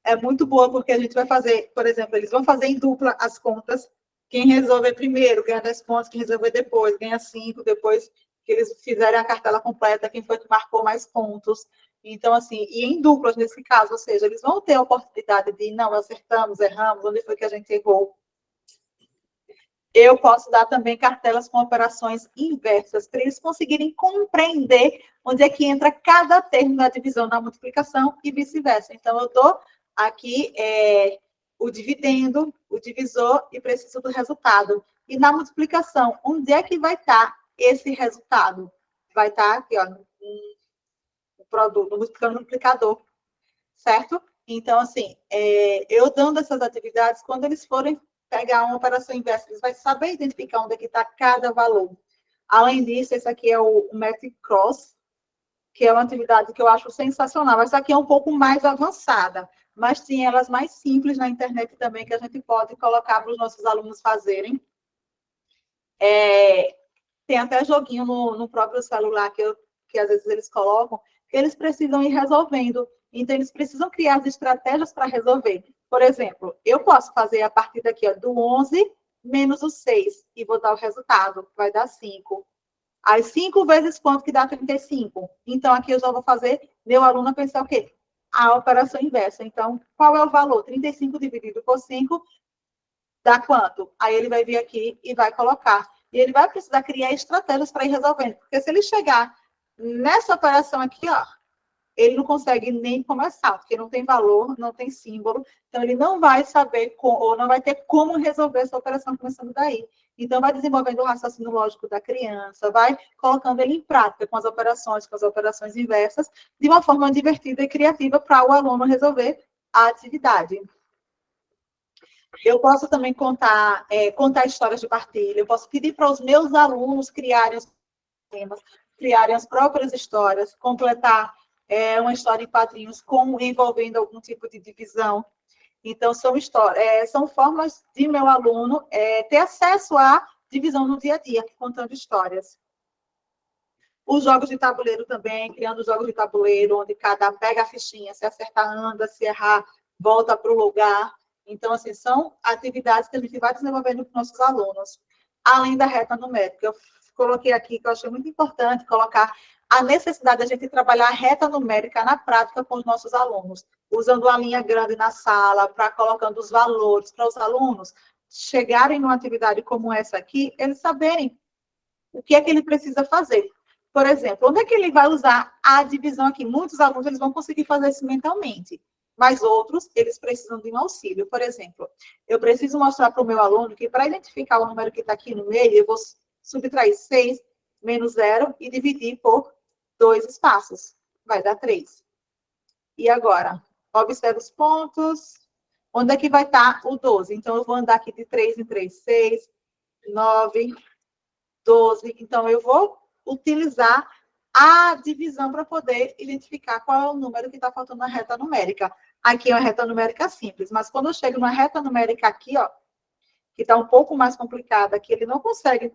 é muito boa, porque a gente vai fazer, por exemplo, eles vão fazer em dupla as contas. Quem resolver primeiro ganha 10 pontos, quem resolver depois ganha 5, depois que eles fizerem a cartela completa, quem foi que marcou mais pontos. Então, assim, e em duplas nesse caso, ou seja, eles vão ter a oportunidade de, não, acertamos, erramos, onde foi que a gente errou. Eu posso dar também cartelas com operações inversas, para eles conseguirem compreender onde é que entra cada termo da divisão, da multiplicação e vice-versa. Então, eu dou aqui o dividendo, o divisor e preciso do resultado. E na multiplicação, onde é que vai estar esse resultado? Vai estar aqui, ó, no produto, no multiplicador, certo? Então, assim, eu dando essas atividades, quando eles forem pegar uma operação inversa, eles vão saber identificar onde é que está cada valor. Além disso, esse aqui é o Math Cross, que é uma atividade que eu acho sensacional. Essa aqui é um pouco mais avançada, mas tem elas mais simples na internet também, que a gente pode colocar para os nossos alunos fazerem. Tem até joguinho no próprio celular que às vezes eles colocam, que eles precisam ir resolvendo. Então, eles precisam criar as estratégias para resolver. Por exemplo, eu posso fazer a partir daqui, ó, do 11 menos o 6, e vou dar o resultado, vai dar 5. Aí, 5 vezes quanto que dá 35? Então, aqui eu já vou fazer meu aluno pensar o quê? A operação inversa. Então, qual é o valor? 35 dividido por 5 dá quanto? Aí ele vai vir aqui e vai colocar. E ele vai precisar criar estratégias para ir resolvendo. Porque se ele chegar nessa operação aqui, ó, ele não consegue nem começar, porque não tem valor, não tem símbolo, então ele não vai saber, ou não vai ter como resolver essa operação começando daí. Então, vai desenvolvendo o raciocínio lógico da criança, vai colocando ele em prática com as operações inversas, de uma forma divertida e criativa para o aluno resolver a atividade. Eu posso também contar histórias de partilha, eu posso pedir para os meus alunos criarem os temas, criarem as próprias histórias, completar uma história em quadrinhos envolvendo algum tipo de divisão. Então, são formas de meu aluno ter acesso à divisão no dia a dia, contando histórias. Os jogos de tabuleiro também, criando jogos de tabuleiro, onde cada pega a fichinha, se acertar, anda, se errar, volta para o lugar. Então, assim, são atividades que a gente vai desenvolvendo com nossos alunos. Além da reta numérica, eu coloquei aqui, que eu achei muito importante, colocar a necessidade de a gente trabalhar a reta numérica na prática com os nossos alunos, usando a linha grande na sala, para colocando os valores para os alunos chegarem numa atividade como essa aqui, eles saberem o que é que ele precisa fazer. Por exemplo, onde é que ele vai usar a divisão aqui? Muitos alunos eles vão conseguir fazer isso mentalmente, mas outros, eles precisam de um auxílio. Por exemplo, eu preciso mostrar para o meu aluno que para identificar o número que está aqui no meio, eu vou subtrair 6 menos 0 e dividir por 2 espaços. Vai dar 3. E agora, observe os pontos. Onde é que vai estar o 12? Então, eu vou andar aqui de 3 em 3, 6, 9, 12. Então, eu vou utilizar a divisão para poder identificar qual é o número que está faltando na reta numérica. Aqui é uma reta numérica simples, mas quando eu chego numa reta numérica aqui, ó, que está um pouco mais complicada, que ele não consegue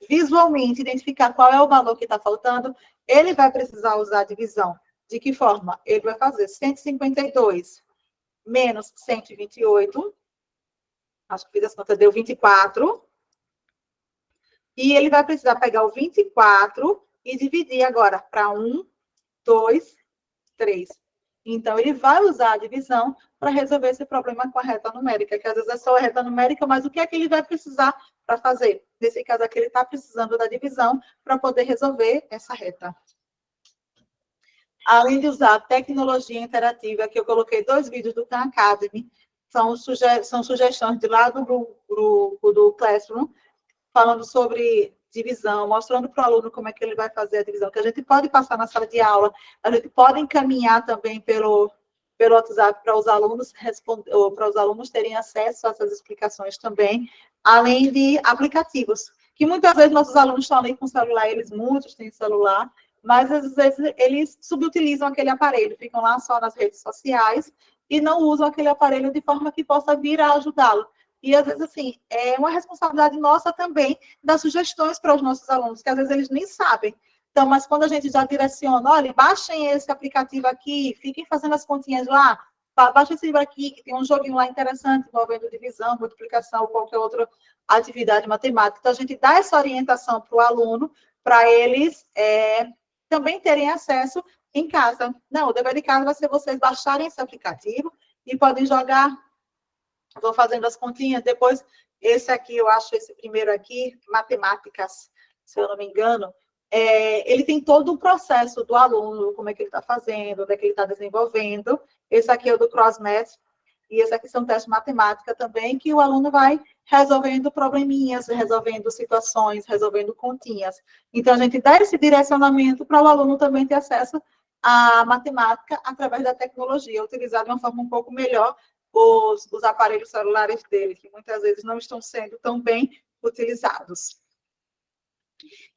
visualmente identificar qual é o valor que está faltando, ele vai precisar usar a divisão. De que forma? Ele vai fazer 152 menos 128, acho que fiz as contas, deu 24, e ele vai precisar pegar o 24 e dividir agora para 1, 2, 3. Então, ele vai usar a divisão para resolver esse problema com a reta numérica, que às vezes é só a reta numérica, mas o que é que ele vai precisar para fazer? Nesse caso aqui, ele está precisando da divisão para poder resolver essa reta. Além de usar a tecnologia interativa, que eu coloquei 2 vídeos do Khan Academy, são sugestões de lá do grupo do Classroom, falando sobre divisão, mostrando para o aluno como é que ele vai fazer a divisão, que a gente pode passar na sala de aula, a gente pode encaminhar também pelo WhatsApp para os alunos para os alunos terem acesso a essas explicações também, além de aplicativos, que muitas vezes nossos alunos estão ali com celular, muitos têm celular, mas às vezes eles subutilizam aquele aparelho, ficam lá só nas redes sociais e não usam aquele aparelho de forma que possa vir a ajudá-lo. E, às vezes, assim, é uma responsabilidade nossa também dar sugestões para os nossos alunos, que às vezes eles nem sabem. Então, mas quando a gente já direciona, olha, baixem esse aplicativo aqui, fiquem fazendo as continhas lá, baixem esse livro aqui, que tem um joguinho lá interessante, envolvendo divisão, multiplicação, ou qualquer outra atividade matemática. Então, a gente dá essa orientação para o aluno, para eles também terem acesso em casa. Não, o dever de casa vai ser vocês baixarem esse aplicativo e podem jogar. Vou fazendo as continhas. Depois, esse aqui, eu acho esse primeiro aqui, matemáticas, se eu não me engano, ele tem todo o processo do aluno, como é que ele está fazendo, onde é que ele está desenvolvendo. Esse aqui é o do CrossMath, e esse aqui são testes de matemática também, que o aluno vai resolvendo probleminhas, resolvendo situações, resolvendo continhas. Então, a gente dá esse direcionamento para o aluno também ter acesso à matemática através da tecnologia, utilizar de uma forma um pouco melhor os aparelhos celulares dele, que muitas vezes não estão sendo tão bem utilizados.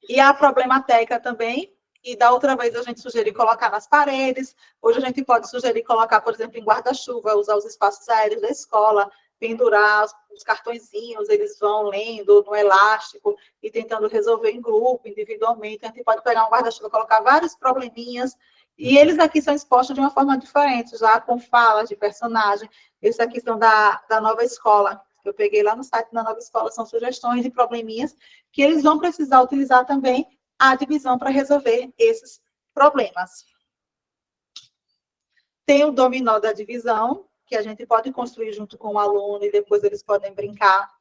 E a problemateca também, e da outra vez a gente sugeriu colocar nas paredes, hoje a gente pode sugerir colocar, por exemplo, em guarda-chuva, usar os espaços aéreos da escola, pendurar os cartõezinhos, eles vão lendo no elástico e tentando resolver em grupo, individualmente. A gente pode pegar um guarda-chuva, colocar vários probleminhas, e eles aqui são expostos de uma forma diferente, já com falas de personagem. Esse aqui são da nova escola, que eu peguei lá no site da nova escola, são sugestões de probleminhas que eles vão precisar utilizar também a divisão para resolver esses problemas. Tem o dominó da divisão, que a gente pode construir junto com o aluno e depois eles podem brincar.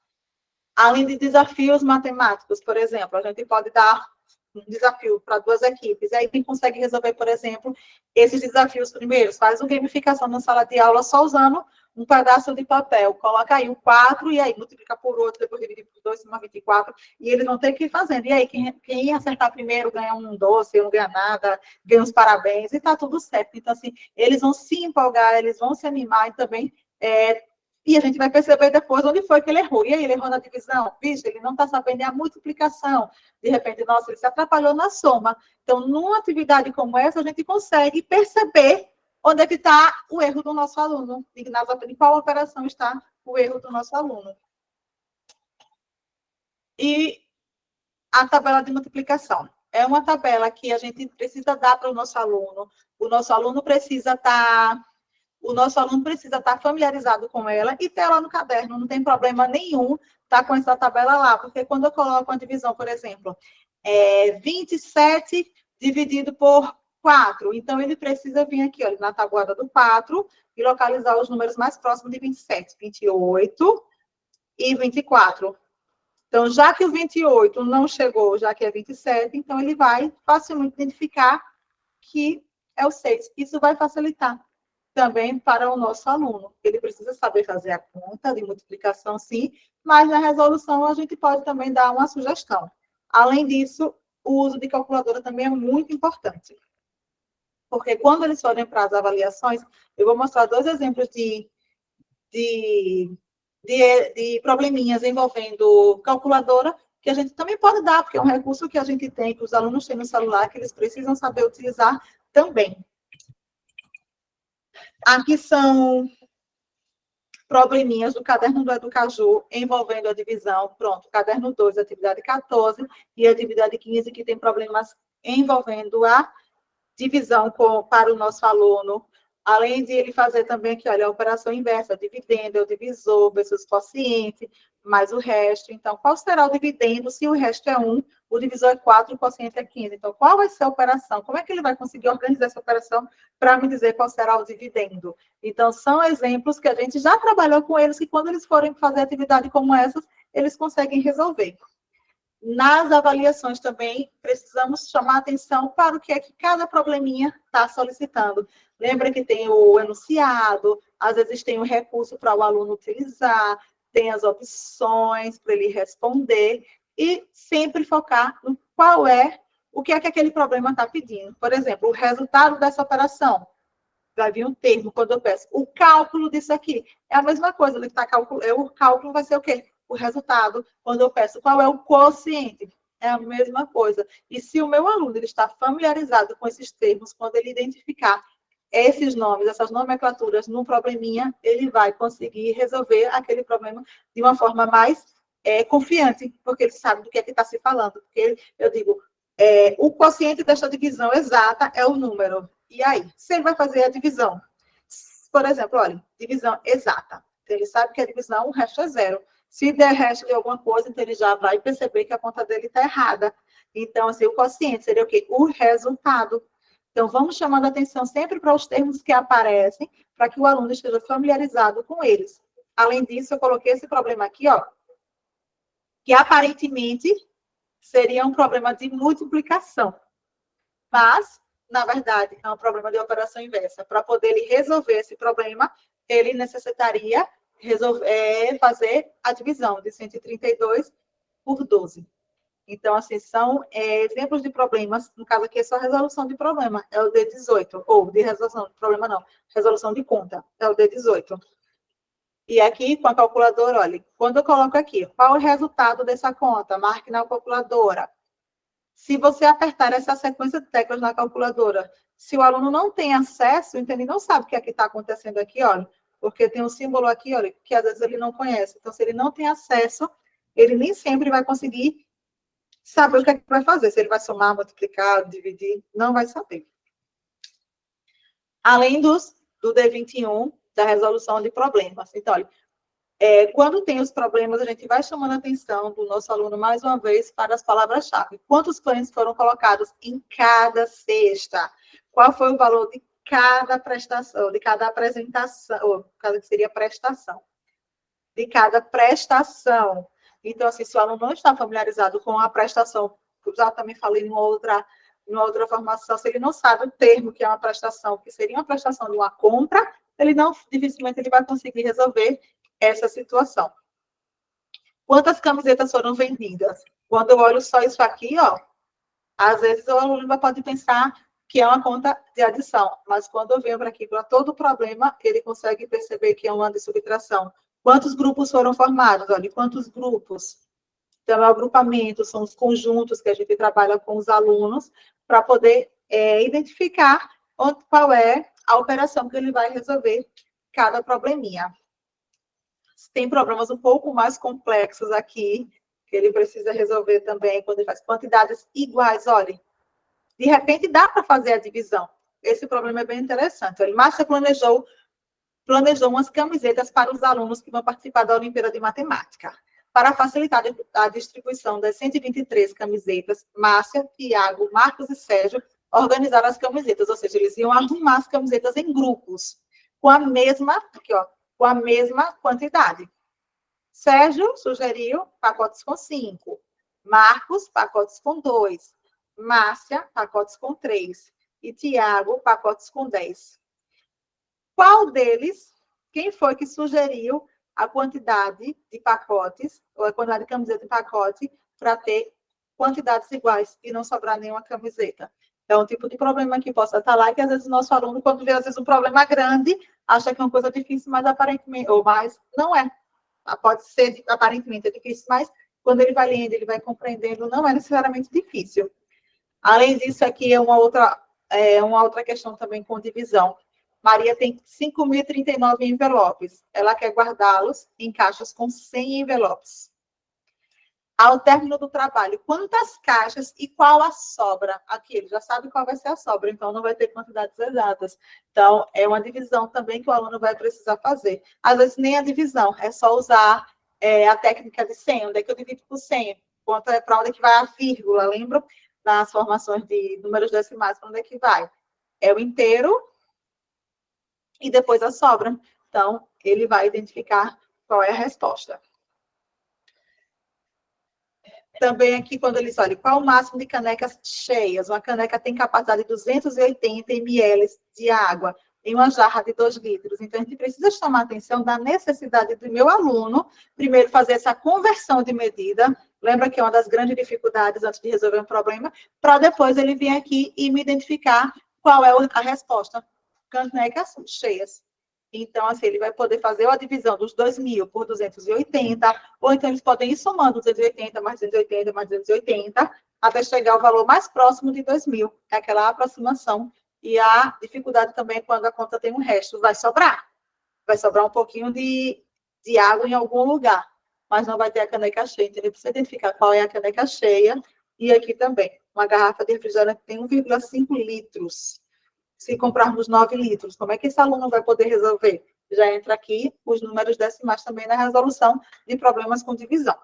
Além de desafios matemáticos, por exemplo, a gente pode dar um desafio para duas equipes. E aí, quem consegue resolver, por exemplo, esses desafios primeiros, faz uma gamificação na sala de aula só usando um pedaço de papel. Coloca aí o 4 e aí multiplica por outro, depois divide por 2, soma 24, e eles vão ter que ir fazendo. E aí, quem acertar primeiro ganha um doce, não ganha nada, ganha os parabéns, e está tudo certo. Então, assim, eles vão se empolgar, eles vão se animar e também e a gente vai perceber depois onde foi que ele errou. E aí, ele errou na divisão? Vixe, ele não está sabendo a multiplicação. De repente, nossa, ele se atrapalhou na soma. Então, numa atividade como essa, a gente consegue perceber onde é que está o erro do nosso aluno. Em qual operação está o erro do nosso aluno. E a tabela de multiplicação. É uma tabela que a gente precisa dar para o nosso aluno. O nosso aluno precisa estar familiarizado com ela e ter ela no caderno, não tem problema nenhum estar com essa tabela lá, porque quando eu coloco uma divisão, por exemplo, 27 dividido por 4, então ele precisa vir aqui, olha, na tabuada do 4 e localizar os números mais próximos de 27, 28 e 24. Então, já que o 28 não chegou, já que é 27, então ele vai facilmente identificar que é o 6. Isso vai facilitar também para o nosso aluno. Ele precisa saber fazer a conta de multiplicação, sim, mas na resolução a gente pode também dar uma sugestão. Além disso, o uso de calculadora também é muito importante. Porque quando eles forem para as avaliações, eu vou mostrar 2 exemplos de probleminhas envolvendo calculadora, que a gente também pode dar, porque é um recurso que a gente tem, que os alunos têm no celular, que eles precisam saber utilizar também. Aqui são probleminhas do caderno do Educaju envolvendo a divisão. Pronto, caderno 2, atividade 14, e atividade 15, que tem problemas envolvendo a divisão para o nosso aluno. Além de ele fazer também aqui, olha, a operação inversa, dividendo, é o divisor versus quociente, mais o resto. Então, qual será o dividendo se o resto é 1, o divisor é 4, o quociente é 15? Então, qual vai ser a operação? Como é que ele vai conseguir organizar essa operação para me dizer qual será o dividendo? Então, são exemplos que a gente já trabalhou com eles, que quando eles forem fazer atividade como essas, eles conseguem resolver. Nas avaliações também, precisamos chamar atenção para o que é que cada probleminha está solicitando. Lembra que tem o enunciado, às vezes tem o recurso para o aluno utilizar, tem as opções para ele responder. e sempre focar no qual é, o que é que aquele problema está pedindo. Por exemplo, o resultado dessa operação. Vai vir um termo quando eu peço o cálculo disso aqui. É a mesma coisa, ele está calculando. O cálculo vai ser o quê? O resultado. Quando eu peço qual é o quociente, é a mesma coisa. E se o meu aluno ele está familiarizado com esses termos, quando ele identificar esses nomes, essas nomenclaturas num probleminha, ele vai conseguir resolver aquele problema de uma forma mais confiante, porque ele sabe do que é que está se falando. Porque eu digo, o quociente desta divisão exata é o número. E aí? Se ele vai fazer a divisão, por exemplo, olha, divisão exata. Então, ele sabe que a divisão, o resto é zero. Se der resto de alguma coisa, então ele já vai perceber que a conta dele está errada. Então, assim, o quociente seria o quê? O resultado. Então, vamos chamando a atenção sempre para os termos que aparecem, para que o aluno esteja familiarizado com eles. Além disso, eu coloquei esse problema aqui, ó, que aparentemente seria um problema de multiplicação. Mas, na verdade, é um problema de operação inversa. Para poder ele resolver esse problema, ele necessitaria fazer a divisão de 132 por 12. Então, assim, são exemplos de problemas. No caso aqui, é só resolução de problema. É o D18. Ou de resolução de problema, não. Resolução de conta. É o D18. E aqui, com a calculadora, olha, quando eu coloco aqui, qual é o resultado dessa conta? Marque na calculadora. Se você apertar essa sequência de teclas na calculadora, se o aluno não tem acesso, então ele não sabe o que é que está acontecendo aqui, olha, porque tem um símbolo aqui, olha, que às vezes ele não conhece. Então, se ele não tem acesso, ele nem sempre vai conseguir saber o que é que vai fazer. Se ele vai somar, multiplicar, dividir, não vai saber. Além do D21, da resolução de problemas. Então, olha, quando tem os problemas, a gente vai chamando a atenção do nosso aluno, mais uma vez, para as palavras-chave. Quantos pães foram colocados em cada cesta? Qual foi o valor de cada prestação, de cada apresentação, ou caso que seria prestação? De cada prestação. Então, assim, se o aluno não está familiarizado com a prestação, eu já também falei numa outra formação, se ele não sabe o termo que é uma prestação, que seria uma prestação de uma compra, dificilmente ele vai conseguir resolver essa situação. Quantas camisetas foram vendidas? Quando eu olho só isso aqui, ó, às vezes o aluno pode pensar que é uma conta de adição, mas quando eu venho para aqui, para todo o problema, ele consegue perceber que é uma de subtração. Quantos grupos foram formados? Olha, quantos grupos? Então, é o agrupamento, são os conjuntos que a gente trabalha com os alunos para poder identificar qual é a operação que ele vai resolver cada probleminha. Tem problemas um pouco mais complexos aqui, que ele precisa resolver também, quando ele faz quantidades iguais. Olha, de repente dá para fazer a divisão. Esse problema é bem interessante. Olha, Márcia planejou umas camisetas para os alunos que vão participar da Olimpíada de Matemática. Para facilitar a distribuição das 123 camisetas, Márcia, Tiago, Marcos e Sérgio organizaram as camisetas, ou seja, eles iam arrumar as camisetas em grupos, com a mesma, aqui, ó, com a mesma quantidade. Sérgio sugeriu pacotes com 5. Marcos, pacotes com 2. Márcia, pacotes com 3. E Tiago, pacotes com 10. Qual deles, quem foi que sugeriu a quantidade de pacotes, ou a quantidade de camiseta em pacote, para ter quantidades iguais e não sobrar nenhuma camiseta? É um tipo de problema que possa estar lá, que às vezes o nosso aluno, quando vê às vezes um problema grande, acha que é uma coisa difícil, mas aparentemente, ou mais, não é. Pode ser, aparentemente, difícil, mas quando ele vai lendo, ele vai compreendendo, não é necessariamente difícil. Além disso, aqui é uma outra questão também com divisão. Maria tem 5.039 envelopes. Ela quer guardá-los em caixas com 100 envelopes. Ao término do trabalho, quantas caixas e qual a sobra? Aqui, ele já sabe qual vai ser a sobra, então não vai ter quantidades exatas. Então, é uma divisão também que o aluno vai precisar fazer. Às vezes, nem a divisão, é só usar a técnica de 100. Onde é que eu divido por 100? Para onde é que vai a vírgula? Lembra? Nas formações de números decimais, para onde é que vai? É o inteiro e depois a sobra. Então, ele vai identificar qual é a resposta. Também aqui, quando eles olham, qual o máximo de canecas cheias? Uma caneca tem capacidade de 280 ml de água. em uma jarra de 2 litros. Então, a gente precisa chamar a atenção da necessidade do meu aluno, primeiro, fazer essa conversão de medida. Lembra que é uma das grandes dificuldades antes de resolver um problema, para depois ele vir aqui e me identificar qual é a resposta. Canecas cheias. Então, assim, ele vai poder fazer a divisão dos 2.000 por 280, ou então eles podem ir somando 280 mais 280 mais 280, até chegar ao valor mais próximo de 2.000, é aquela aproximação. E a dificuldade também é quando a conta tem um resto, vai sobrar. Vai sobrar um pouquinho de água em algum lugar, mas não vai ter a caneca cheia. Então, ele precisa identificar qual é a caneca cheia. E aqui também, uma garrafa de refrigerante tem 1,5 litros. Se comprarmos 9 litros, como é que esse aluno vai poder resolver? Já entra aqui os números decimais também na resolução de problemas com divisão.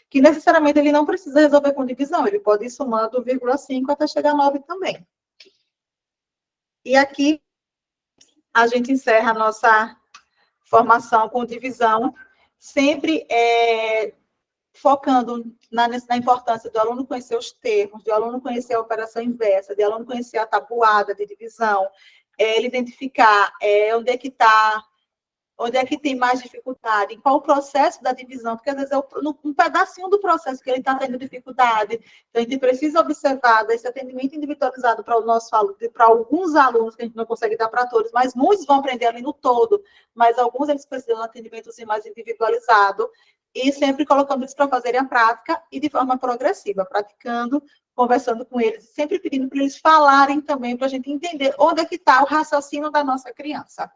Que necessariamente ele não precisa resolver com divisão, ele pode ir somando 1,5 até chegar a 9 também. E aqui a gente encerra a nossa formação com divisão, sempre focando na importância do aluno conhecer os termos, do aluno conhecer a operação inversa, do aluno conhecer a tabuada de divisão, ele identificar onde é que está, onde é que tem mais dificuldade, em qual o processo da divisão, porque às vezes é um pedacinho do processo que ele está tendo dificuldade. Então, a gente precisa observar esse atendimento individualizado para o nosso aluno, para alguns alunos, que a gente não consegue dar para todos, mas muitos vão aprender ali no todo, mas alguns eles precisam de um atendimento assim, mais individualizado, e sempre colocando eles para fazerem a prática e de forma progressiva, praticando, conversando com eles, sempre pedindo para eles falarem também, para a gente entender onde é que está o raciocínio da nossa criança,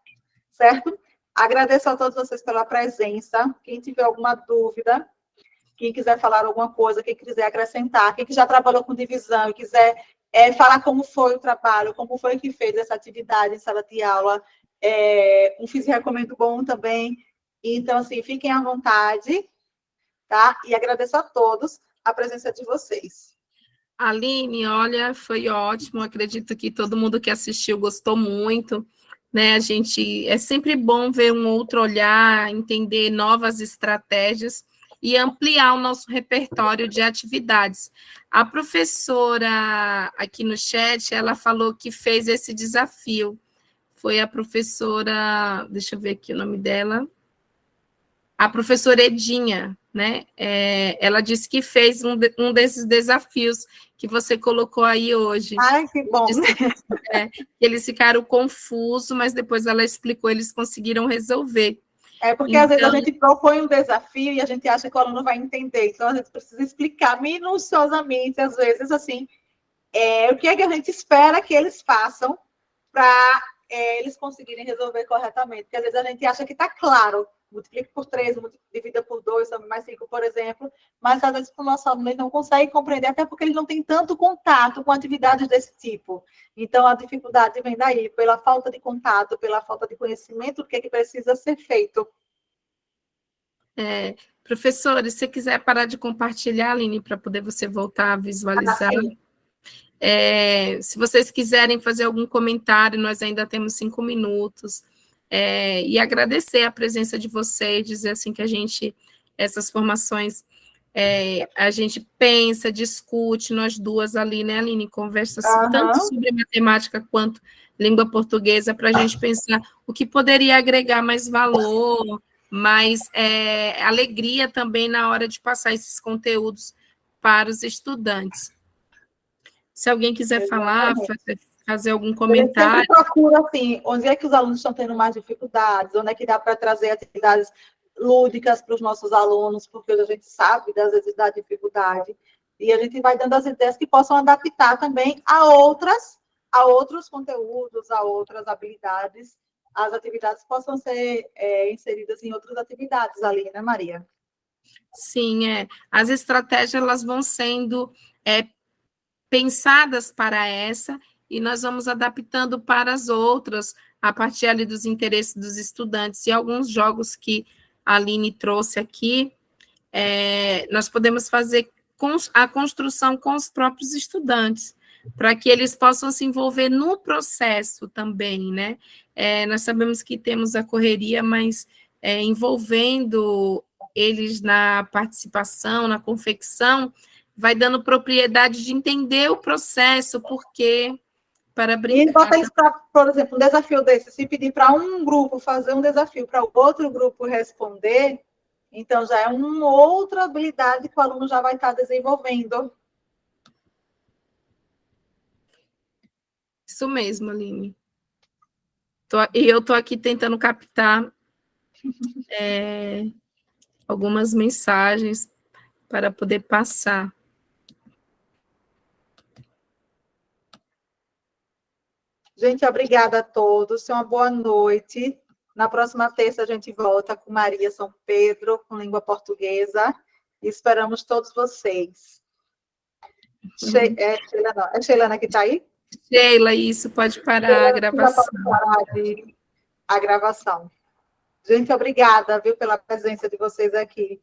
certo? Agradeço a todos vocês pela presença. Quem tiver alguma dúvida, quem quiser falar alguma coisa, quem quiser acrescentar, quem que já trabalhou com divisão e quiser falar como foi o trabalho, como foi que fez essa atividade em sala de aula, um fiz recomendo bom também. Então, assim, fiquem à vontade, tá? E agradeço a todos a presença de vocês. Aline, olha, foi ótimo. Acredito que todo mundo que assistiu gostou muito, né? A gente é sempre bom ver um outro olhar, entender novas estratégias e ampliar o nosso repertório de atividades. A professora aqui no chat, ela falou que fez esse desafio. Foi a professora, deixa eu ver aqui o nome dela. A professora Edinha, né? Ela disse que fez um desses desafios que você colocou aí hoje. Ai, que bom! Eles ficaram confusos, mas depois ela explicou, eles conseguiram resolver. Porque às vezes a gente propõe um desafio e a gente acha que o aluno vai entender, então a gente precisa explicar minuciosamente, às vezes, assim, o que é que a gente espera que eles façam para eles conseguirem resolver corretamente. Porque às vezes a gente acha que está claro, multiplica por 3, divida por 2, mais 5, por exemplo, mas às vezes o nosso aluno não consegue compreender, até porque ele não tem tanto contato com atividades desse tipo. Então, a dificuldade vem daí, pela falta de contato, pela falta de conhecimento do que é que precisa ser feito. Professores, se você quiser parar de compartilhar, Aline, para poder você voltar a visualizar. Se vocês quiserem fazer algum comentário, nós ainda temos 5 minutos. E agradecer a presença de vocês, dizer assim que essas formações, a gente pensa, discute, nós duas ali, né, Aline, conversa tanto sobre matemática quanto língua portuguesa, para a gente pensar o que poderia agregar mais valor, mais alegria também na hora de passar esses conteúdos para os estudantes. Se alguém quiser falar, fazer algum comentário. Eu sempre procuro, assim, onde é que os alunos estão tendo mais dificuldades, onde é que dá para trazer atividades lúdicas para os nossos alunos, porque a gente sabe, às vezes, da dificuldade. E a gente vai dando as ideias que possam adaptar também a outros conteúdos, a outras habilidades. As atividades possam ser inseridas em outras atividades ali, né, Maria? Sim, as estratégias elas vão sendo pensadas para essa, e nós vamos adaptando para as outras, a partir ali dos interesses dos estudantes. E alguns jogos que a Aline trouxe aqui, nós podemos fazer a construção com os próprios estudantes, para que eles possam se envolver no processo também, né? Nós sabemos que temos a correria, mas envolvendo eles na participação, na confecção, vai dando propriedade de entender o processo, porque para E brincar. bota isso para, por exemplo, um desafio desse, se pedir para um grupo fazer um desafio para o outro grupo responder, então já é uma outra habilidade que o aluno já vai estar desenvolvendo. Isso mesmo, Aline. E eu estou aqui tentando captar algumas mensagens para poder passar. Gente, obrigada a todos. Uma boa noite. Na próxima terça a gente volta com Maria São Pedro, com língua portuguesa. E esperamos todos vocês. É Sheilana que está aí? Sheila, isso, pode parar a gravação. Pode parar a gravação. Gente, obrigada, viu, pela presença de vocês aqui.